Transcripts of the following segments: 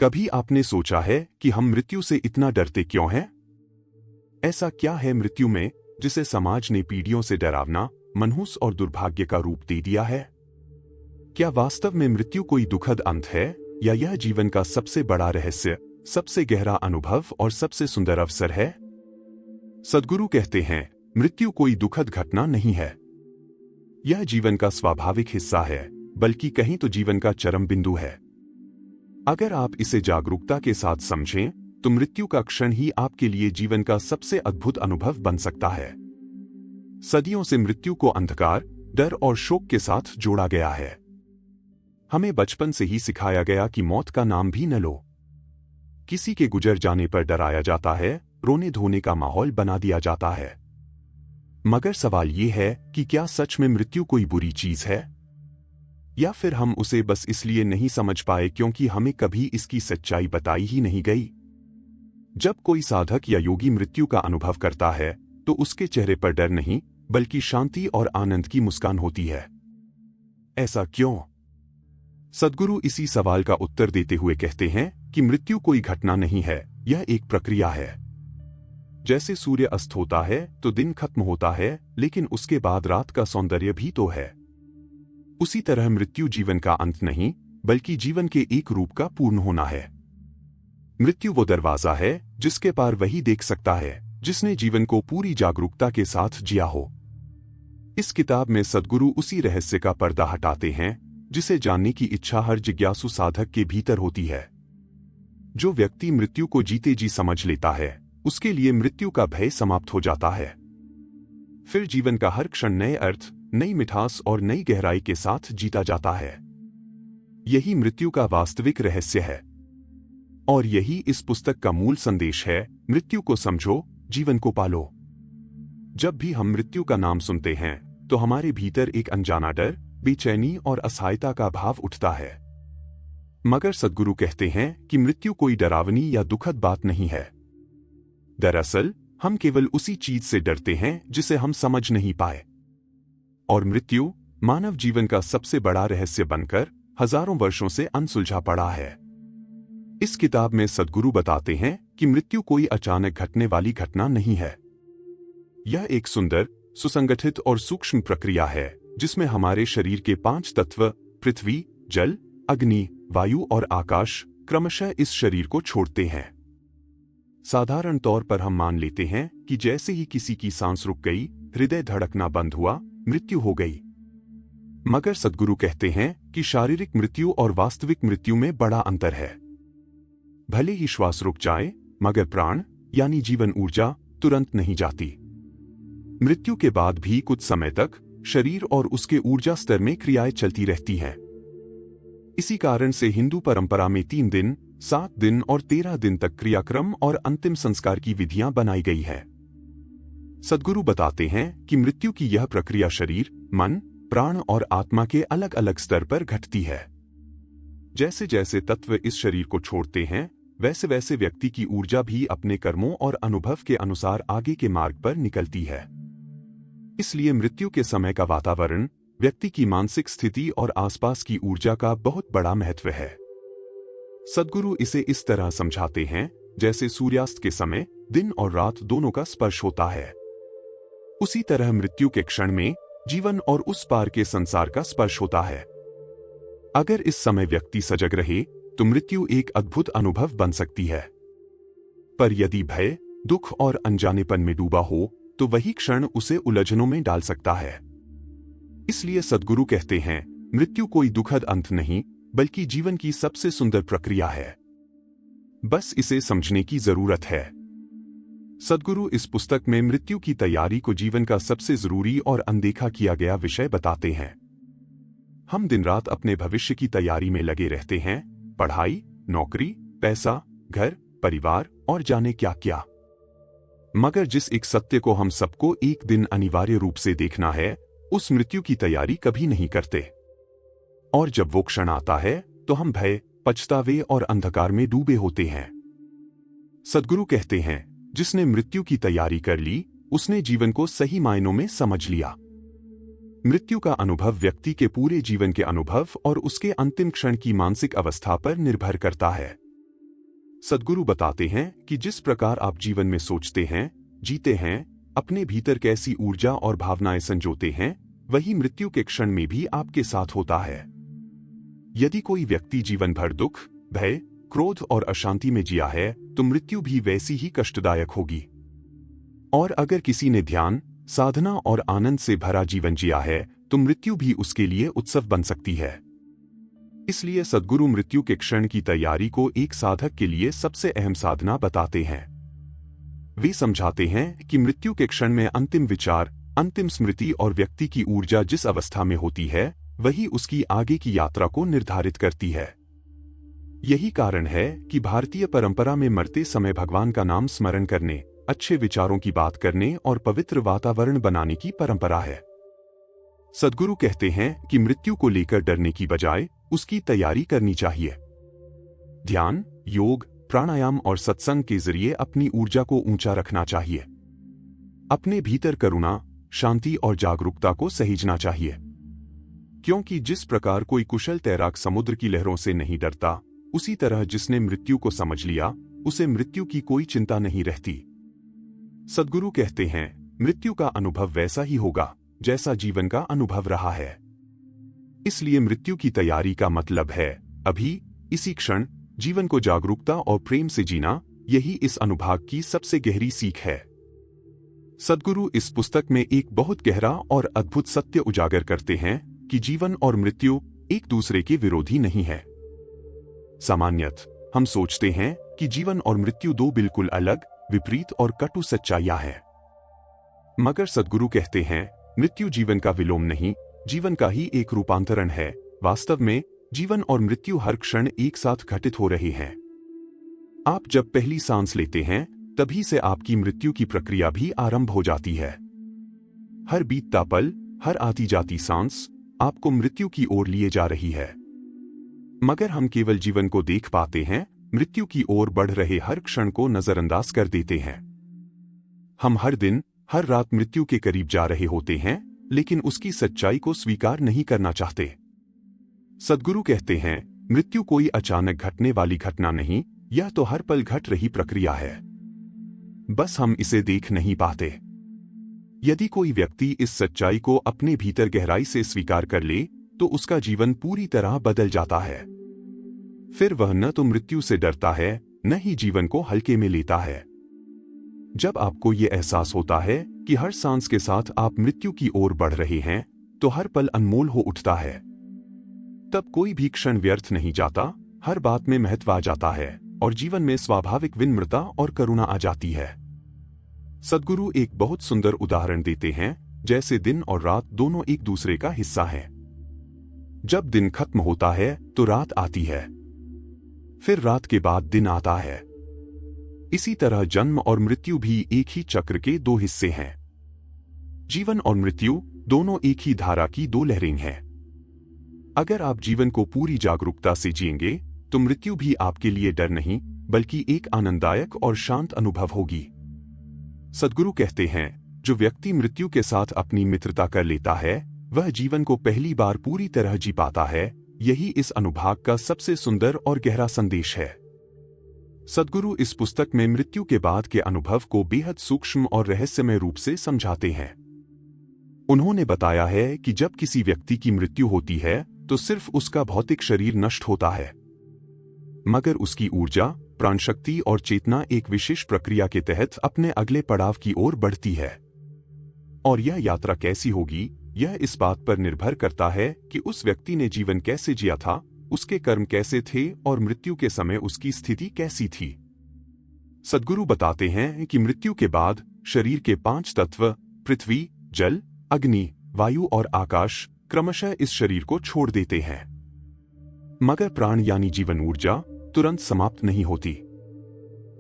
कभी आपने सोचा है कि हम मृत्यु से इतना डरते क्यों हैं? ऐसा क्या है मृत्यु में जिसे समाज ने पीढ़ियों से डरावना, मनहूस और दुर्भाग्य का रूप दे दिया है? क्या वास्तव में मृत्यु कोई दुखद अंत है या यह जीवन का सबसे बड़ा रहस्य, सबसे गहरा अनुभव और सबसे सुंदर अवसर है? सद्गुरु कहते हैं, मृत्यु कोई दुखद घटना नहीं है। यह जीवन का स्वाभाविक हिस्सा है, बल्कि कहीं तो जीवन का चरम बिंदु है। अगर आप इसे जागरूकता के साथ समझें, तो मृत्यु का क्षण ही आपके लिए जीवन का सबसे अद्भुत अनुभव बन सकता है। सदियों से मृत्यु को अंधकार, डर और शोक के साथ जोड़ा गया है। हमें बचपन से ही सिखाया गया कि मौत का नाम भी न लो। किसी के गुजर जाने पर डराया जाता है, रोने धोने का माहौल बना दिया जाता है। मगर सवाल यह है कि क्या सच में मृत्यु कोई बुरी चीज है? या फिर हम उसे बस इसलिए नहीं समझ पाए क्योंकि हमें कभी इसकी सच्चाई बताई ही नहीं गई? जब कोई साधक या योगी मृत्यु का अनुभव करता है, तो उसके चेहरे पर डर नहीं, बल्कि शांति और आनंद की मुस्कान होती है। ऐसा क्यों? सद्गुरु इसी सवाल का उत्तर देते हुए कहते हैं कि मृत्यु कोई घटना नहीं है, यह एक प्रक्रिया है। जैसे सूर्य अस्त होता है तो दिन खत्म होता है, लेकिन उसके बाद रात का सौंदर्य भी तो है। उसी तरह मृत्यु जीवन का अंत नहीं, बल्कि जीवन के एक रूप का पूर्ण होना है। मृत्यु वो दरवाजा है जिसके पार वही देख सकता है जिसने जीवन को पूरी जागरूकता के साथ जिया हो। इस किताब में सद्गुरु उसी रहस्य का पर्दा हटाते हैं जिसे जानने की इच्छा हर जिज्ञासु साधक के भीतर होती है। जो व्यक्ति मृत्यु को जीते जी समझ लेता है, उसके लिए मृत्यु का भय समाप्त हो जाता है। फिर जीवन का हर क्षण नए अर्थ, नई मिठास और नई गहराई के साथ जीता जाता है। यही मृत्यु का वास्तविक रहस्य है। और यही इस पुस्तक का मूल संदेश है, मृत्यु को समझो, जीवन को पालो। जब भी हम मृत्यु का नाम सुनते हैं, तो हमारे भीतर एक अनजाना डर, बेचैनी और असहायता का भाव उठता है। मगर सद्गुरु कहते हैं कि मृत्यु कोई डरावनी या दुखद बात नहीं है। दरअसल हम केवल उसी चीज से डरते हैं जिसे हम समझ नहीं पाए। और मृत्यु मानव जीवन का सबसे बड़ा रहस्य बनकर हजारों वर्षों से अनसुलझा पड़ा है। इस किताब में सद्गुरु बताते हैं कि मृत्यु कोई अचानक घटने वाली घटना नहीं है। यह एक सुंदर, सुसंगठित और सूक्ष्म प्रक्रिया है जिसमें हमारे शरीर के 5 तत्व पृथ्वी, जल, अग्नि, वायु और आकाश क्रमशः इस शरीर को छोड़ते हैं। साधारण तौर पर हम मान लेते हैं कि जैसे ही किसी की सांस रुक गई, हृदय धड़कना बंद हुआ, मृत्यु हो गई। मगर सद्गुरु कहते हैं कि शारीरिक मृत्यु और वास्तविक मृत्यु में बड़ा अंतर है। भले ही श्वास रुक जाए, मगर प्राण यानी जीवन ऊर्जा तुरंत नहीं जाती। मृत्यु के बाद भी कुछ समय तक शरीर और उसके ऊर्जा स्तर में क्रियाएं चलती रहती हैं। इसी कारण से हिंदू परंपरा में 3 दिन, 7 दिन और 13 दिन तक क्रियाक्रम और अंतिम संस्कार की विधियां बनाई गई है। सद्गुरु बताते हैं कि मृत्यु की यह प्रक्रिया शरीर, मन, प्राण और आत्मा के अलग अलग स्तर पर घटती है। जैसे जैसे तत्व इस शरीर को छोड़ते हैं, वैसे वैसे व्यक्ति की ऊर्जा भी अपने कर्मों और अनुभव के अनुसार आगे के मार्ग पर निकलती है। इसलिए मृत्यु के समय का वातावरण, व्यक्ति की मानसिक स्थिति और आसपास की ऊर्जा का बहुत बड़ा महत्व है। सद्गुरु इसे इस तरह समझाते हैं जैसे सूर्यास्त के समय दिन और रात दोनों का स्पर्श होता है। उसी तरह मृत्यु के क्षण में जीवन और उस पार के संसार का स्पर्श होता है। अगर इस समय व्यक्ति सजग रहे, तो मृत्यु एक अद्भुत अनुभव बन सकती है। पर यदि भय, दुख और अनजानेपन में डूबा हो, तो वही क्षण उसे उलझनों में डाल सकता है। इसलिए सद्गुरु कहते हैं, मृत्यु कोई दुखद अंत नहीं, बल्कि जीवन की सबसे सुंदर प्रक्रिया है। बस इसे समझने की जरूरत है। सद्गुरु इस पुस्तक में मृत्यु की तैयारी को जीवन का सबसे जरूरी और अनदेखा किया गया विषय बताते हैं। हम दिन रात अपने भविष्य की तैयारी में लगे रहते हैं, पढ़ाई, नौकरी, पैसा, घर, परिवार और जाने क्या क्या। मगर जिस एक सत्य को हम सबको एक दिन अनिवार्य रूप से देखना है, उस मृत्यु की तैयारी कभी नहीं करते। और जब वो क्षण आता है, तो हम भय, पछतावे और अंधकार में डूबे होते हैं। सद्गुरु कहते हैं, जिसने मृत्यु की तैयारी कर ली, उसने जीवन को सही मायनों में समझ लिया। मृत्यु का अनुभव व्यक्ति के पूरे जीवन के अनुभव और उसके अंतिम क्षण की मानसिक अवस्था पर निर्भर करता है। सद्गुरु बताते हैं कि जिस प्रकार आप जीवन में सोचते हैं, जीते हैं, अपने भीतर कैसी ऊर्जा और भावनाएं संजोते हैं, वही मृत्यु के क्षण में भी आपके साथ होता है। यदि कोई व्यक्ति जीवन भर दुख, भय, क्रोध और अशांति में जिया है, तो मृत्यु भी वैसी ही कष्टदायक होगी। और अगर किसी ने ध्यान, साधना और आनंद से भरा जीवन जिया है, तो मृत्यु भी उसके लिए उत्सव बन सकती है। इसलिए सद्गुरु मृत्यु के क्षण की तैयारी को एक साधक के लिए सबसे अहम साधना बताते हैं। वे समझाते हैं कि मृत्यु के क्षण में अंतिम विचार, अंतिम स्मृति और व्यक्ति की ऊर्जा जिस अवस्था में होती है, वही उसकी आगे की यात्रा को निर्धारित करती है। यही कारण है कि भारतीय परंपरा में मरते समय भगवान का नाम स्मरण करने, अच्छे विचारों की बात करने और पवित्र वातावरण बनाने की परंपरा है। सद्गुरु कहते हैं कि मृत्यु को लेकर डरने की बजाय उसकी तैयारी करनी चाहिए। ध्यान, योग, प्राणायाम और सत्संग के जरिए अपनी ऊर्जा को ऊंचा रखना चाहिए। अपने भीतर करुणा, शांति और जागरूकता को सहेजना चाहिए। क्योंकि जिस प्रकार कोई कुशल तैराक समुद्र की लहरों से नहीं डरता, उसी तरह जिसने मृत्यु को समझ लिया, उसे मृत्यु की कोई चिंता नहीं रहती। सद्गुरु कहते हैं, मृत्यु का अनुभव वैसा ही होगा जैसा जीवन का अनुभव रहा है। इसलिए मृत्यु की तैयारी का मतलब है अभी, इसी क्षण, जीवन को जागरूकता और प्रेम से जीना। यही इस अनुभाग की सबसे गहरी सीख है। सद्गुरु इस पुस्तक में एक बहुत गहरा और अद्भुत सत्य उजागर करते हैं कि जीवन और मृत्यु एक दूसरे के विरोधी नहीं है। सामान्यतः हम सोचते हैं कि जीवन और मृत्यु दो बिल्कुल अलग, विपरीत और कटु सच्चाइयां हैं। मगर सद्गुरु कहते हैं, मृत्यु जीवन का विलोम नहीं, जीवन का ही एक रूपांतरण है। वास्तव में जीवन और मृत्यु हर क्षण एक साथ घटित हो रहे हैं। आप जब पहली सांस लेते हैं, तभी से आपकी मृत्यु की प्रक्रिया भी आरंभ हो जाती है। हर बीतता पल, हर आती जाती सांस आपको मृत्यु की ओर लिए जा रही है। मगर हम केवल जीवन को देख पाते हैं, मृत्यु की ओर बढ़ रहे हर क्षण को नजरअंदाज कर देते हैं। हम हर दिन, हर रात मृत्यु के करीब जा रहे होते हैं, लेकिन उसकी सच्चाई को स्वीकार नहीं करना चाहते। सद्गुरु कहते हैं, मृत्यु कोई अचानक घटने वाली घटना नहीं, यह तो हर पल घट रही प्रक्रिया है। बस हम इसे देख नहीं पाते। यदि कोई व्यक्ति इस सच्चाई को अपने भीतर गहराई से स्वीकार कर ले, तो उसका जीवन पूरी तरह बदल जाता है। फिर वह न तो मृत्यु से डरता है, न ही जीवन को हल्के में लेता है। जब आपको यह एहसास होता है कि हर सांस के साथ आप मृत्यु की ओर बढ़ रहे हैं, तो हर पल अनमोल हो उठता है। तब कोई भी क्षण व्यर्थ नहीं जाता, हर बात में महत्व आ जाता है और जीवन में स्वाभाविक विनम्रता और करुणा आ जाती है। सद्गुरु एक बहुत सुंदर उदाहरण देते हैं, जैसे दिन और रात दोनों एक दूसरे का हिस्सा हैं। जब दिन खत्म होता है तो रात आती है, फिर रात के बाद दिन आता है। इसी तरह जन्म और मृत्यु भी एक ही चक्र के दो हिस्से हैं। जीवन और मृत्यु दोनों एक ही धारा की दो लहरें हैं। अगर आप जीवन को पूरी जागरूकता से जिएंगे, तो मृत्यु भी आपके लिए डर नहीं, बल्कि एक आनंददायक और शांत अनुभव होगी। सद्गुरु कहते हैं, जो व्यक्ति मृत्यु के साथ अपनी मित्रता कर लेता है, वह जीवन को पहली बार पूरी तरह जी पाता है। यही इस अनुभाग का सबसे सुंदर और गहरा संदेश है। सद्गुरु इस पुस्तक में मृत्यु के बाद के अनुभव को बेहद सूक्ष्म और रहस्यमय रूप से समझाते हैं। उन्होंने बताया है कि जब किसी व्यक्ति की मृत्यु होती है, तो सिर्फ उसका भौतिक शरीर नष्ट होता है, मगर उसकी ऊर्जा, प्राणशक्ति और चेतना एक विशेष प्रक्रिया के तहत अपने अगले पड़ाव की ओर बढ़ती है। और यह यात्रा कैसी होगी, यह इस बात पर निर्भर करता है कि उस व्यक्ति ने जीवन कैसे जिया था, उसके कर्म कैसे थे और मृत्यु के समय उसकी स्थिति कैसी थी। सद्गुरु बताते हैं कि मृत्यु के बाद शरीर के 5 तत्व, पृथ्वी, जल, अग्नि, वायु और आकाश, क्रमशः इस शरीर को छोड़ देते हैं। मगर प्राण यानी जीवन ऊर्जा तुरंत समाप्त नहीं होती।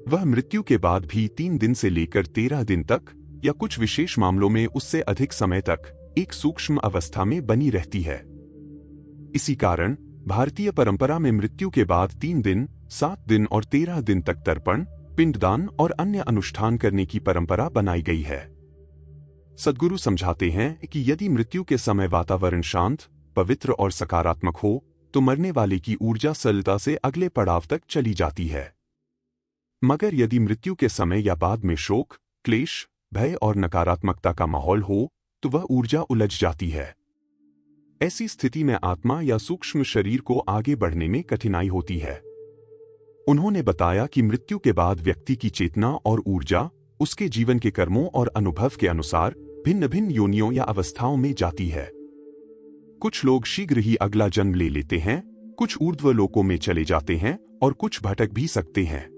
वह मृत्यु के बाद भी 3 दिन से लेकर 13 दिन तक, या कुछ विशेष मामलों में उससे अधिक समय तक, एक सूक्ष्म अवस्था में बनी रहती है। इसी कारण भारतीय परंपरा में मृत्यु के बाद 3 दिन, 7 दिन और 13 दिन तक तर्पण, पिंडदान और अन्य अनुष्ठान करने की परंपरा बनाई गई है। सद्गुरु समझाते हैं कि यदि मृत्यु के समय वातावरण शांत, पवित्र और सकारात्मक हो, तो मरने वाले की ऊर्जा सरलता से अगले पड़ाव तक चली जाती है। मगर यदि मृत्यु के समय या बाद में शोक, क्लेश, भय और नकारात्मकता का माहौल हो तो वह ऊर्जा उलझ जाती है। ऐसी स्थिति में आत्मा या सूक्ष्म शरीर को आगे बढ़ने में कठिनाई होती है। उन्होंने बताया कि मृत्यु के बाद व्यक्ति की चेतना और ऊर्जा उसके जीवन के कर्मों और अनुभव के अनुसार भिन्न भिन्न योनियों या अवस्थाओं में जाती है। कुछ लोग शीघ्र ही अगला जन्म ले लेते हैं, कुछ ऊर्ध्व लोकों में चले जाते हैं और कुछ भटक भी सकते हैं।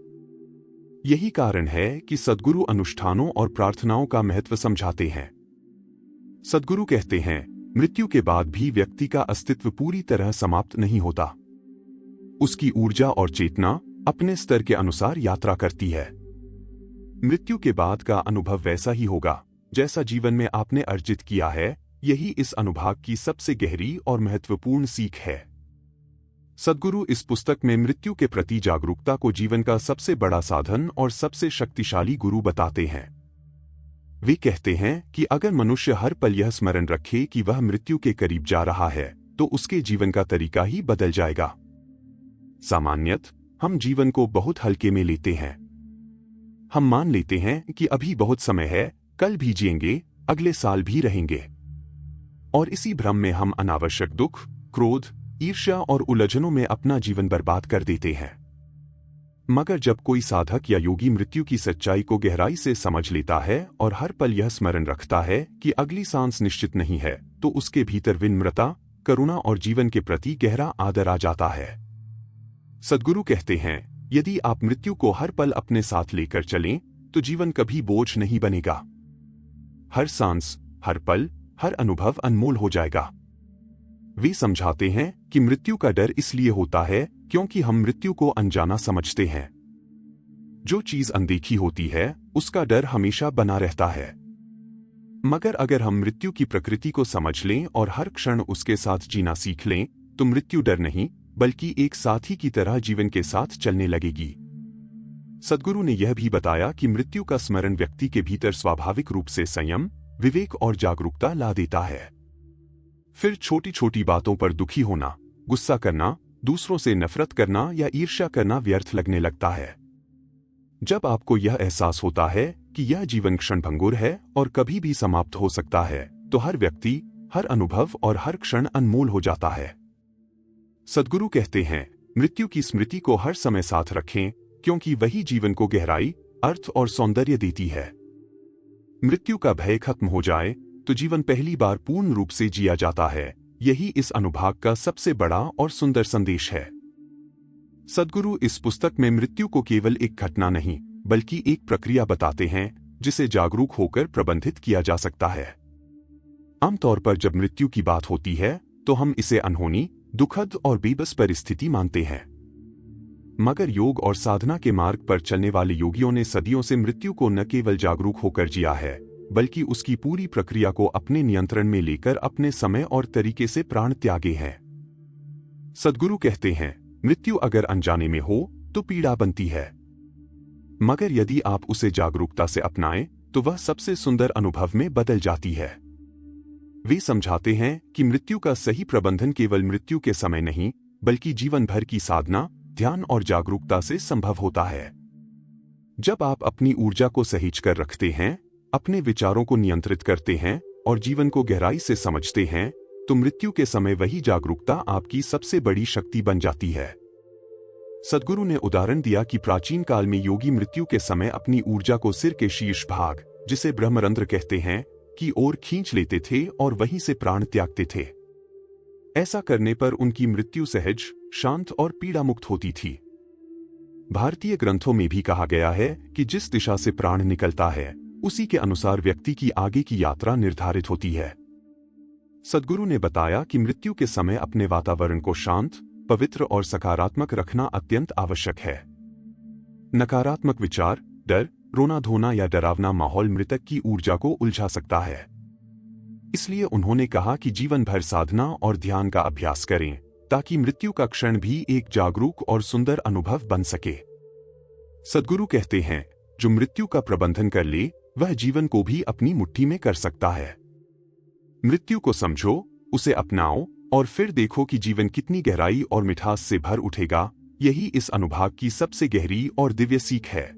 यही कारण है कि सद्गुरु अनुष्ठानों और प्रार्थनाओं का महत्व समझाते हैं। सद्गुरु कहते हैं, मृत्यु के बाद भी व्यक्ति का अस्तित्व पूरी तरह समाप्त नहीं होता। उसकी ऊर्जा और चेतना अपने स्तर के अनुसार यात्रा करती है। मृत्यु के बाद का अनुभव वैसा ही होगा जैसा जीवन में आपने अर्जित किया है। यही इस अनुभाग की सबसे गहरी और महत्वपूर्ण सीख है। सद्गुरु इस पुस्तक में मृत्यु के प्रति जागरूकता को जीवन का सबसे बड़ा साधन और सबसे शक्तिशाली गुरु बताते हैं। वे कहते हैं कि अगर मनुष्य हर पल यह स्मरण रखे कि वह मृत्यु के करीब जा रहा है तो उसके जीवन का तरीका ही बदल जाएगा। सामान्यतः हम जीवन को बहुत हल्के में लेते हैं। हम मान लेते हैं कि अभी बहुत समय है, कल भी जिएंगे, अगले साल भी रहेंगे। और इसी भ्रम में हम अनावश्यक दुख, क्रोध, ईर्ष्या और उलझनों में अपना जीवन बर्बाद कर देते हैं। मगर जब कोई साधक या योगी मृत्यु की सच्चाई को गहराई से समझ लेता है और हर पल यह स्मरण रखता है कि अगली सांस निश्चित नहीं है, तो उसके भीतर विनम्रता, करुणा और जीवन के प्रति गहरा आदर आ जाता है। सद्गुरु कहते हैं, यदि आप मृत्यु को हर पल अपने साथ लेकर चलें तो जीवन कभी बोझ नहीं बनेगा। हर सांस, हर पल, हर अनुभव अनमोल हो जाएगा। वे समझाते हैं कि मृत्यु का डर इसलिए होता है क्योंकि हम मृत्यु को अनजाना समझते हैं। जो चीज अनदेखी होती है उसका डर हमेशा बना रहता है। मगर अगर हम मृत्यु की प्रकृति को समझ लें और हर क्षण उसके साथ जीना सीख लें तो मृत्यु डर नहीं बल्कि एक साथी की तरह जीवन के साथ चलने लगेगी। सद्गुरु ने यह भी बताया कि मृत्यु का स्मरण व्यक्ति के भीतर स्वाभाविक रूप से संयम, विवेक और जागरूकता ला देता है। फिर छोटी छोटी बातों पर दुखी होना, गुस्सा करना, दूसरों से नफरत करना या ईर्ष्या करना व्यर्थ लगने लगता है। जब आपको यह एहसास होता है कि यह जीवन क्षणभंगुर है और कभी भी समाप्त हो सकता है, तो हर व्यक्ति, हर अनुभव और हर क्षण अनमोल हो जाता है। सद्गुरु कहते हैं, मृत्यु की स्मृति को हर समय साथ रखें क्योंकि वही जीवन को गहराई, अर्थ और सौंदर्य देती है। मृत्यु का भय खत्म हो जाए तो जीवन पहली बार पूर्ण रूप से जिया जाता है। यही इस अनुभाग का सबसे बड़ा और सुंदर संदेश है। सद्गुरु इस पुस्तक में मृत्यु को केवल एक घटना नहीं बल्कि एक प्रक्रिया बताते हैं जिसे जागरूक होकर प्रबंधित किया जा सकता है। आमतौर पर जब मृत्यु की बात होती है तो हम इसे अनहोनी, दुखद और बेबस परिस्थिति मानते हैं। मगर योग और साधना के मार्ग पर चलने वाले योगियों ने सदियों से मृत्यु को न केवल जागरूक होकर जिया है बल्कि उसकी पूरी प्रक्रिया को अपने नियंत्रण में लेकर अपने समय और तरीके से प्राण त्यागे हैं। सद्गुरु कहते हैं, मृत्यु अगर अनजाने में हो तो पीड़ा बनती है, मगर यदि आप उसे जागरूकता से अपनाएं तो वह सबसे सुंदर अनुभव में बदल जाती है। वे समझाते हैं कि मृत्यु का सही प्रबंधन केवल मृत्यु के समय नहीं बल्कि जीवन भर की साधना, ध्यान और जागरूकता से संभव होता है। जब आप अपनी ऊर्जा को सहेज कर रखते हैं, अपने विचारों को नियंत्रित करते हैं और जीवन को गहराई से समझते हैं तो मृत्यु के समय वही जागरूकता आपकी सबसे बड़ी शक्ति बन जाती है। सद्गुरु ने उदाहरण दिया कि प्राचीन काल में योगी मृत्यु के समय अपनी ऊर्जा को सिर के शीर्ष भाग, जिसे ब्रह्मरंध्र कहते हैं, की ओर खींच लेते थे और वहीं से प्राण त्यागते थे। ऐसा करने पर उनकी मृत्यु सहज, शांत और पीड़ा मुक्त होती थी। भारतीय ग्रंथों में भी कहा गया है कि जिस दिशा से प्राण निकलता है उसी के अनुसार व्यक्ति की आगे की यात्रा निर्धारित होती है। सद्गुरु ने बताया कि मृत्यु के समय अपने वातावरण को शांत, पवित्र और सकारात्मक रखना अत्यंत आवश्यक है। नकारात्मक विचार, डर, रोना धोना या डरावना माहौल मृतक की ऊर्जा को उलझा सकता है। इसलिए उन्होंने कहा कि जीवन भर साधना और ध्यान का अभ्यास करें ताकि मृत्यु का क्षण भी एक जागरूक और सुंदर अनुभव बन सके। सद्गुरु कहते हैं, जो मृत्यु का प्रबंधन कर ले वह जीवन को भी अपनी मुट्ठी में कर सकता है। मृत्यु को समझो, उसे अपनाओ और फिर देखो कि जीवन कितनी गहराई और मिठास से भर उठेगा। यही इस अनुभाग की सबसे गहरी और दिव्य सीख है।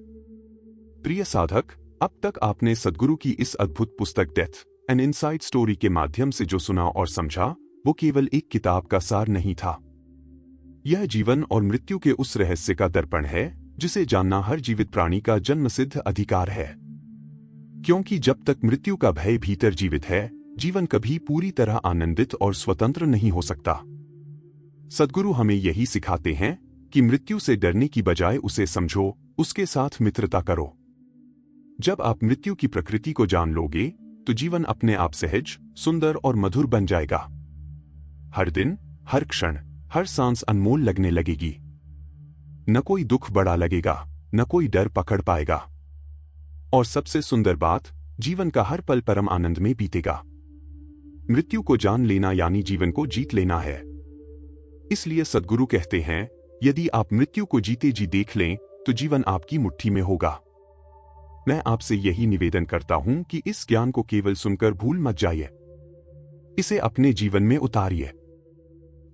प्रिय साधक, अब तक आपने सद्गुरु की इस अद्भुत पुस्तक डेथ एन इनसाइड स्टोरी के माध्यम से जो सुना और समझा, वो केवल एक किताब का सार नहीं था। यह जीवन और मृत्यु के उस रहस्य का दर्पण है जिसे जानना हर जीवित प्राणी का जन्मसिद्ध अधिकार है। क्योंकि जब तक मृत्यु का भय भीतर जीवित है, जीवन कभी पूरी तरह आनंदित और स्वतंत्र नहीं हो सकता। सद्गुरु हमें यही सिखाते हैं कि मृत्यु से डरने की बजाय उसे समझो, उसके साथ मित्रता करो। जब आप मृत्यु की प्रकृति को जान लोगे, तो जीवन अपने आप सहज, सुंदर और मधुर बन जाएगा। हर दिन, हर क्षण, हर सांस अनमोल लगने लगेगी। न कोई दुख बड़ा लगेगा, न कोई डर पकड़ पाएगा। और सबसे सुंदर बात, जीवन का हर पल परम आनंद में बीतेगा। मृत्यु को जान लेना यानी जीवन को जीत लेना है। इसलिए सद्गुरु कहते हैं, यदि आप मृत्यु को जीते जी देख लें, तो जीवन आपकी मुट्ठी में होगा। मैं आपसे यही निवेदन करता हूं कि इस ज्ञान को केवल सुनकर भूल मत जाइए, इसे अपने जीवन में उतारिए।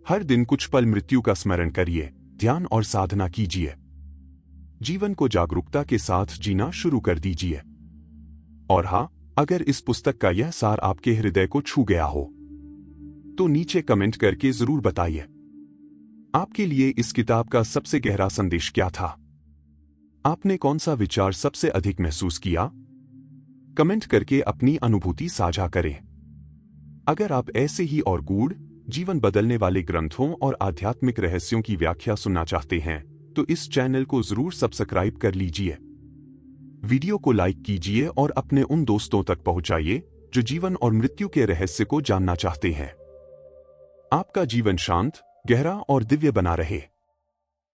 हर दिन कुछ पल मृत्यु का स्मरण करिए, ध्यान और साधना कीजिए। जीवन को जागरूकता के साथ जीना शुरू कर दीजिए। और हाँ, अगर इस पुस्तक का यह सार आपके हृदय को छू गया हो, तो नीचे कमेंट करके जरूर बताइए। आपके लिए इस किताब का सबसे गहरा संदेश क्या था? आपने कौन सा विचार सबसे अधिक महसूस किया? कमेंट करके अपनी अनुभूति साझा करें। अगर आप ऐसे ही और गूढ़, जीवन बदलने वाले ग्रंथों और आध्यात्मिक रहस्यों की व्याख्या सुनना चाहते हैं, तो इस चैनल को जरूर सब्सक्राइब कर लीजिए। वीडियो को लाइक कीजिए और अपने उन दोस्तों तक पहुंचाइए जो जीवन और मृत्यु के रहस्य को जानना चाहते हैं। आपका जीवन शांत, गहरा और दिव्य बना रहे।